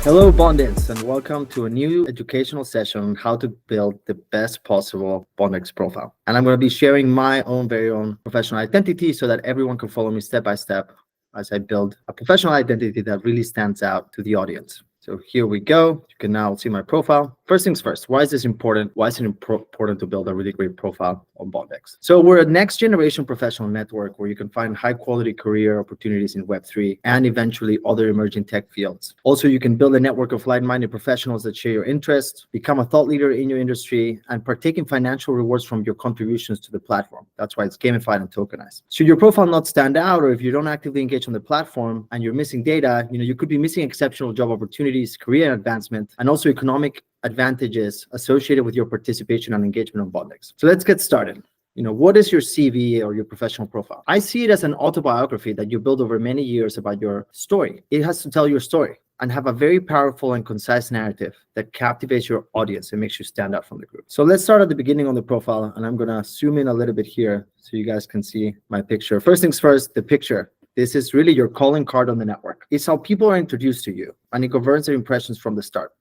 Hello, Bondex, and welcome to a new educational session on how to build the best possible Bondex profile. And I'm going to be sharing my very own professional identity so that everyone can follow me step by step as I build a professional identity that really stands out to the audience. So here we go. You can now see my profile. First things first, why is this important? Why is it important to build a really great profile on Bondex? So we're a next generation professional network where you can find high quality career opportunities in Web3 and eventually other emerging tech fields. Also, you can build a network of like-minded professionals that share your interests, become a thought leader in your industry, and partake in financial rewards from your contributions to the platform. That's why it's gamified and tokenized. Should your profile not stand out, or if you don't actively engage on the platform and you're missing data, you could be missing exceptional job opportunities, career advancement, and also economic advantages associated with your participation and engagement on Bondex. So let's get started. What is your CV or your professional profile? I see it as an autobiography that you build over many years about your story. It has to tell your story and have a very powerful and concise narrative that captivates your audience and makes you stand out from the group. So let's start at the beginning on the profile, and I'm gonna zoom in a little bit here so you guys can see my picture. First things first, the picture. This is really your calling card on the network. It's how people are introduced to you, and it governs their impressions from the start.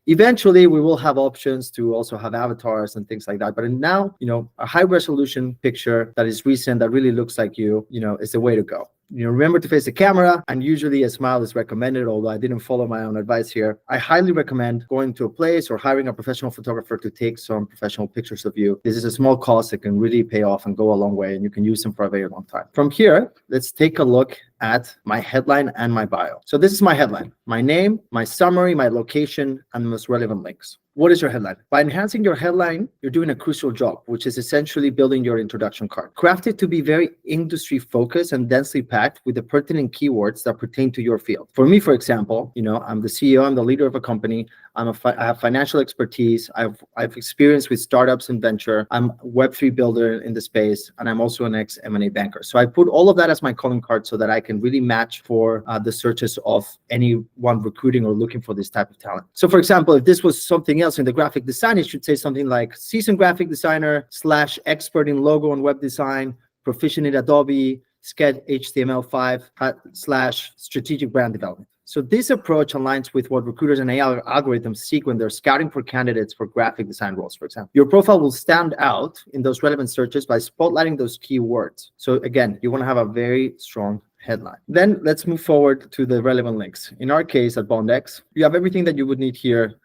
Eventually, we will have options to also have avatars and things like that. But now, a high resolution picture that is recent, that really looks like you, is the way to go. Remember to face the camera, and usually a smile is recommended, although I didn't follow my own advice here. I highly recommend going to a place or hiring a professional photographer to take some professional pictures of you. This is a small cost that can really pay off and go a long way, and you can use them for a very long time. From here, let's take a look at my headline and my bio. So this is my headline, my name, my summary, my location, and the most relevant links. What is your headline? By enhancing your headline, you're doing a crucial job, which is essentially building your introduction card. Crafted to be very industry focused and densely packed with the pertinent keywords that pertain to your field. For me, for example, I'm the CEO, I'm the leader of a company, I have financial expertise, I've experience with startups and venture, I'm a Web3 builder in the space, and I'm also an ex-M&A banker. So I put all of that as my calling card so that I can really match for the searches of anyone recruiting or looking for this type of talent. So for example, if this was something else in the graphic design, it should say something like seasoned graphic designer / expert in logo and web design, proficient in Adobe, Sketch HTML5 / strategic brand development. So this approach aligns with what recruiters and AI algorithms seek when they're scouting for candidates for graphic design roles, for example. Your profile will stand out in those relevant searches by spotlighting those keywords. So again, you want to have a very strong headline. Then let's move forward to the relevant links. In our case at Bondex, you have everything that you would need here.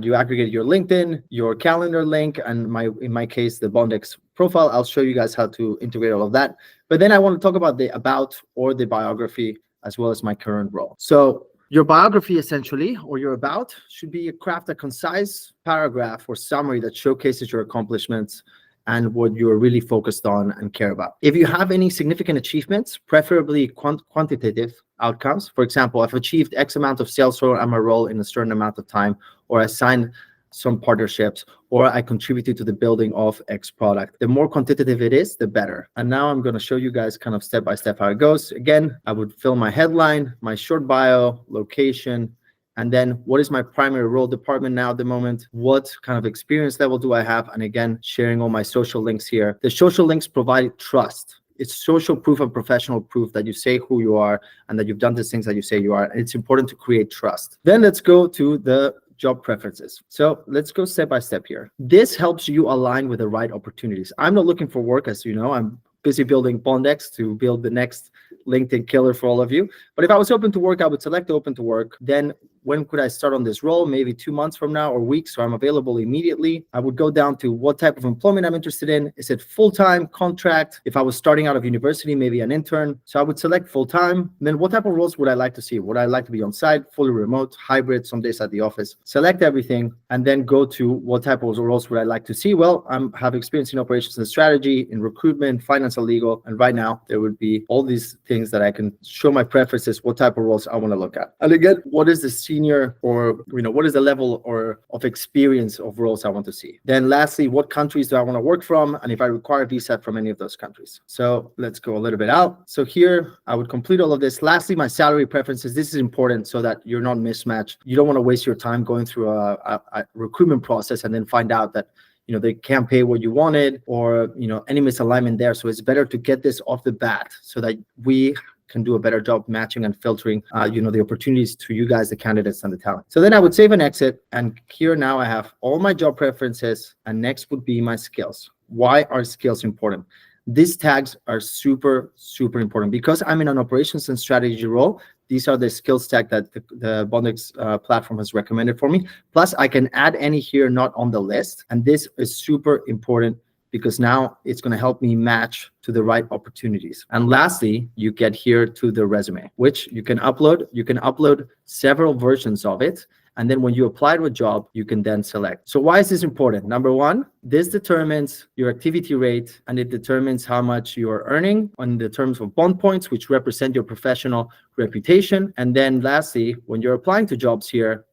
You aggregate your LinkedIn, your calendar link, and in my case, the Bondex profile. I'll show you guys how to integrate all of that. But then I want to talk about the about or the biography, as well as my current role. So your biography essentially, or your about, should be craft a concise paragraph or summary that showcases your accomplishments and what you're really focused on and care about. If you have any significant achievements, preferably quantitative outcomes, for example, I've achieved X amount of sales at my role in a certain amount of time, or I signed some partnerships, or I contributed to the building of X product. The more quantitative it is, the better. And now I'm going to show you guys kind of step by step how it goes. Again, I would fill my headline, my short bio, location, and then what is my primary role department now at the moment? What kind of experience level do I have? And again, sharing all my social links here. The social links provide trust. It's social proof and professional proof that you say who you are and that you've done the things that you say you are. And it's important to create trust. Then let's go to the job preferences. So let's go step by step here. This helps you align with the right opportunities. I'm not looking for work, as you know. I'm busy building Bondex to build the next LinkedIn killer for all of you. But if I was open to work, I would select open to work. Then when could I start on this role? Maybe 2 months from now or weeks, so I'm available immediately. I would go down to what type of employment I'm interested in. Is it full-time, contract? If I was starting out of university, maybe an intern. So I would select full-time. Then what type of roles would I like to see? Would I like to be on site, fully remote, hybrid, some days at the office? Select everything and then go to what type of roles would I like to see? Well, I have experience in operations and strategy, in recruitment, finance and legal. And right now there would be all these things that I can show my preferences, what type of roles I want to look at. And again, what is the senior, or what is the level or of experience of roles I want to see? Then lastly, what countries do I want to work from, and if I require a visa from any of those countries? So let's go a little bit out. So here I would complete all of this. Lastly, my salary preferences. This is important so that you're not mismatched. You don't want to waste your time going through a recruitment process and then find out that they can't pay what you wanted, or any misalignment there. So it's better to get this off the bat so that we can do a better job matching and filtering, the opportunities to you guys, the candidates and the talent. So then I would save and exit. And here now I have all my job preferences, and next would be my skills. Why are skills important? These tags are super, super important because I'm in an operations and strategy role. These are the skills tag that the Bondex platform has recommended for me. Plus, I can add any here not on the list. And this is super important because now it's going to help me match to the right opportunities. And lastly, you get here to the resume, which you can upload. You can upload several versions of it. And then when you apply to a job, you can then select. So why is this important? Number one, this determines your activity rate, and it determines how much you're earning on the terms of bond points, which represent your professional reputation. And then lastly, when you're applying to jobs here,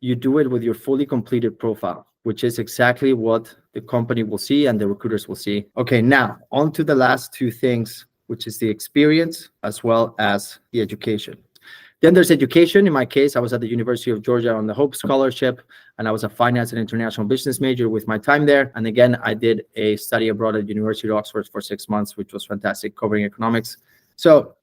you do it with your fully completed profile, which is exactly what the company will see and the recruiters will see. Okay, now on to the last two things, which is the experience as well as the education. Then there's education. In my case, I was at the University of Georgia on the Hope Scholarship, and I was a finance and international business major with my time there. And again, I did a study abroad at University of Oxford for 6 months, which was fantastic, covering economics. So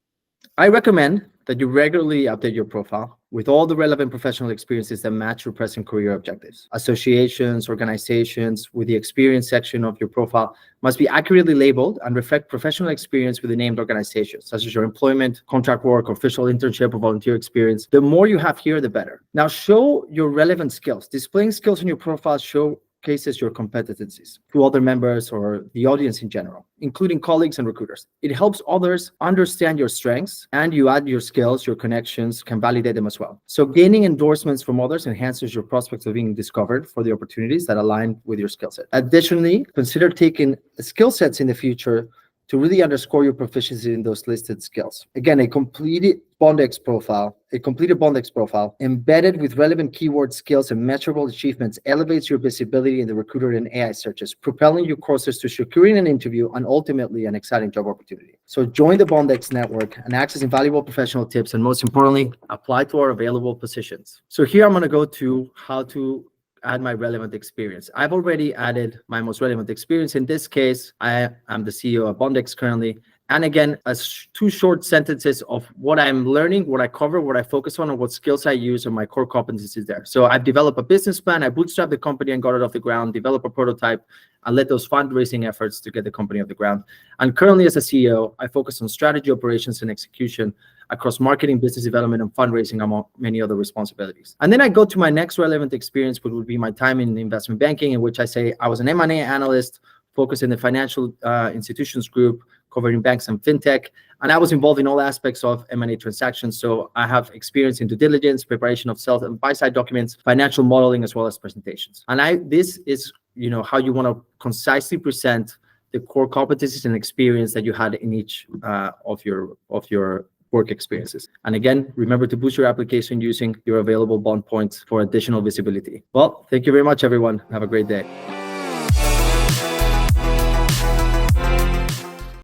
I recommend that you regularly update your profile with all the relevant professional experiences that match your present career objectives. Associations, organizations with the experience section of your profile must be accurately labeled and reflect professional experience with the named organizations, such as your employment, contract work, official internship, or volunteer experience. The more you have here, the better. Now, show your relevant skills. Displaying skills in your profile showcases your competencies to other members or the audience in general, including colleagues and recruiters. It helps others understand your strengths, and you add your skills, your connections can validate them as well. So gaining endorsements from others enhances your prospects of being discovered for the opportunities that align with your skill set. Additionally, consider taking skill sets in the future to really underscore your proficiency in those listed skills. Again, a completed Bondex profile embedded with relevant keyword skills and measurable achievements elevates your visibility in the recruiter and AI searches, propelling your courses to securing an interview and ultimately an exciting job opportunity. So join the Bondex network and access invaluable professional tips, and most importantly, apply to our available positions. So here I'm going to go to how to add my relevant experience. I've already added my most relevant experience. In this case, I am the CEO of Bondex currently. And again, two short sentences of what I'm learning, what I cover, what I focus on, and what skills I use, and my core competencies there. So I've developed a business plan, I bootstrapped the company and got it off the ground, developed a prototype, and led those fundraising efforts to get the company off the ground. And currently as a CEO, I focus on strategy, operations, and execution across marketing, business development, and fundraising, among many other responsibilities. And then I go to my next relevant experience, which would be my time in investment banking, in which I say I was an M&A analyst focused in the financial institutions group, covering banks and fintech. And I was involved in all aspects of M&A transactions. So I have experience in due diligence, preparation of sell and buy side documents, financial modeling, as well as presentations. And this is, how you want to concisely present the core competencies and experience that you had in each of your work experiences. And again, remember to boost your application using your available bond points for additional visibility. Well, thank you very much, everyone. Have a great day.